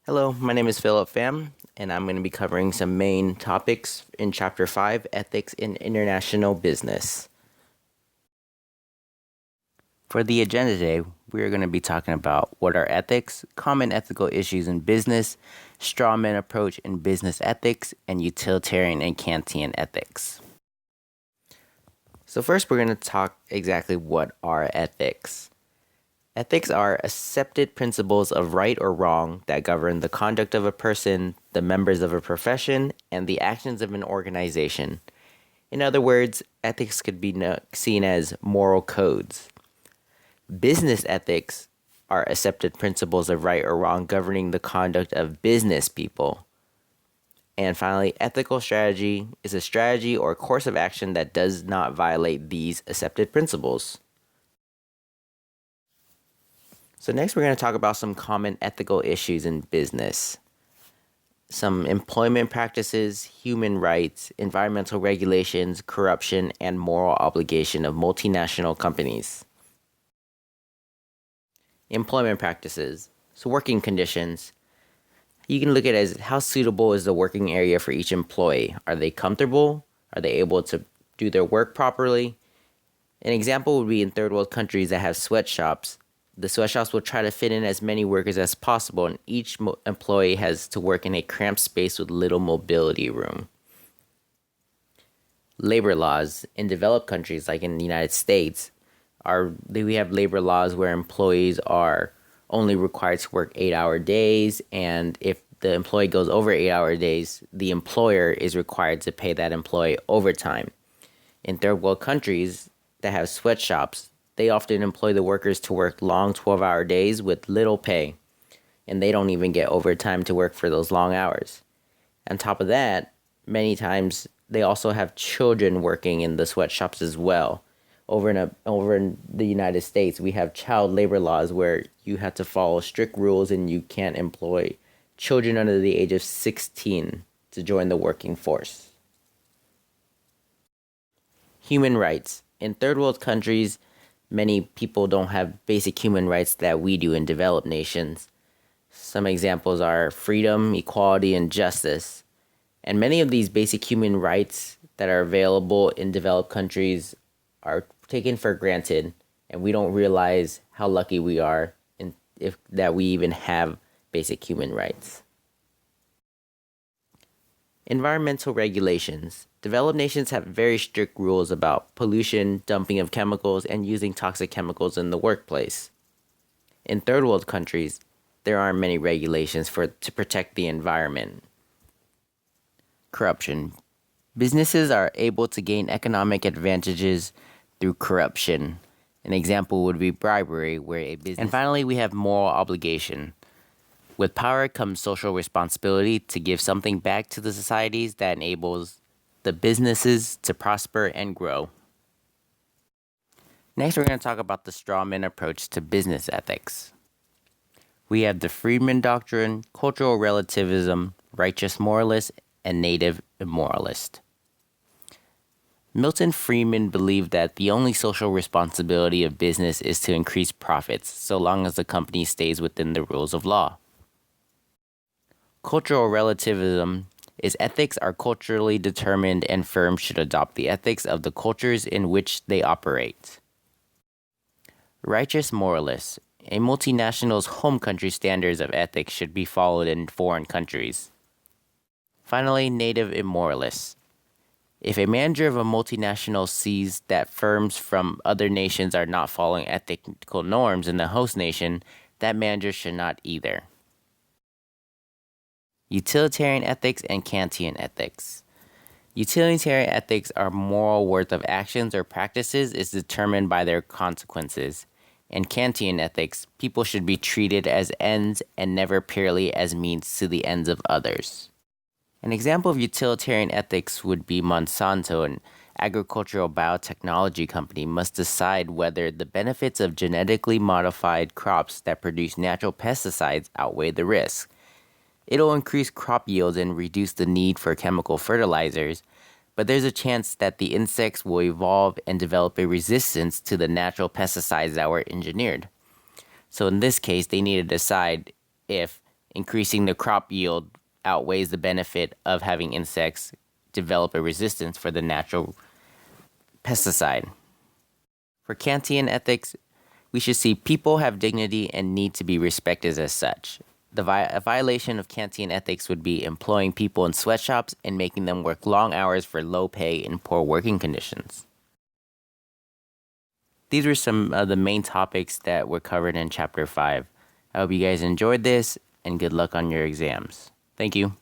Hello, my name is Philip Pham, and I'm going to be covering some main topics in Chapter 5, Ethics in International Business. For the agenda today, we are going to be talking about what are ethics, common ethical issues in business, strawman approach in business ethics, and utilitarian and Kantian ethics. So first, we're going to talk exactly what are ethics. Ethics are accepted principles of right or wrong that govern the conduct of a person, the members of a profession, and the actions of an organization. In other words, ethics could be seen as moral codes. Business ethics are accepted principles of right or wrong governing the conduct of business people. And finally, ethical strategy is a strategy or course of action that does not violate these accepted principles. So next we're going to talk about some common ethical issues in business. Some employment practices, human rights, environmental regulations, corruption, and moral obligation of multinational companies. Employment practices. So working conditions. You can look at it as how suitable is the working area for each employee. Are they comfortable? Are they able to do their work properly? An example would be in third world countries that have sweatshops. The sweatshops will try to fit in as many workers as possible, and each employee has to work in a cramped space with little mobility room. Labor laws in developed countries, like in the United States, we have labor laws where employees are only required to work 8-hour days, and if the employee goes over 8-hour days, the employer is required to pay that employee overtime. In third world countries that have sweatshops, they often employ the workers to work long 12-hour days with little pay, and they don't even get overtime to work for those long hours. On top of that, many times they also have children working in the sweatshops as well. Over in the United States, we have child labor laws where you have to follow strict rules and you can't employ children under the age of 16 to join the working force. Human rights. In third world countries, many people don't have basic human rights that we do in developed nations. Some examples are freedom, equality, and justice. And many of these basic human rights that are available in developed countries are taken for granted, and we don't realize how lucky we are that we even have basic human rights. Environmental regulations. Developed nations have very strict rules about pollution, dumping of chemicals, and using toxic chemicals in the workplace. In third world countries, there aren't many regulations to protect the environment. Corruption. Businesses are able to gain economic advantages through corruption. An example would be bribery, where a business. And finally, we have moral obligation. With power comes social responsibility to give something back to the societies that enables the businesses to prosper and grow. Next, we're going to talk about the strawman approach to business ethics. We have the Friedman Doctrine, cultural relativism, righteous moralist, and native immoralist. Milton Friedman believed that the only social responsibility of business is to increase profits, so long as the company stays within the rules of law. Cultural relativism is ethics are culturally determined and firms should adopt the ethics of the cultures in which they operate. Righteous moralists. A multinational's home country standards of ethics should be followed in foreign countries. Finally, native immoralists. If a manager of a multinational sees that firms from other nations are not following ethical norms in the host nation, that manager should not either. Utilitarian ethics and Kantian ethics. Utilitarian ethics are moral worth of actions or practices is determined by their consequences. In Kantian ethics, people should be treated as ends and never purely as means to the ends of others. An example of utilitarian ethics would be Monsanto, an agricultural biotechnology company, must decide whether the benefits of genetically modified crops that produce natural pesticides outweigh the risk. It'll increase crop yields and reduce the need for chemical fertilizers, but there's a chance that the insects will evolve and develop a resistance to the natural pesticides that were engineered. So in this case, they need to decide if Increasing the crop yield outweighs the benefit of having insects develop a resistance for the natural pesticide. For Kantian ethics, we should see people have dignity and need to be respected as such. A violation of Kantian ethics would be employing people in sweatshops and making them work long hours for low pay and poor working conditions. These were some of the main topics that were covered in Chapter 5. I hope you guys enjoyed this, and good luck on your exams. Thank you.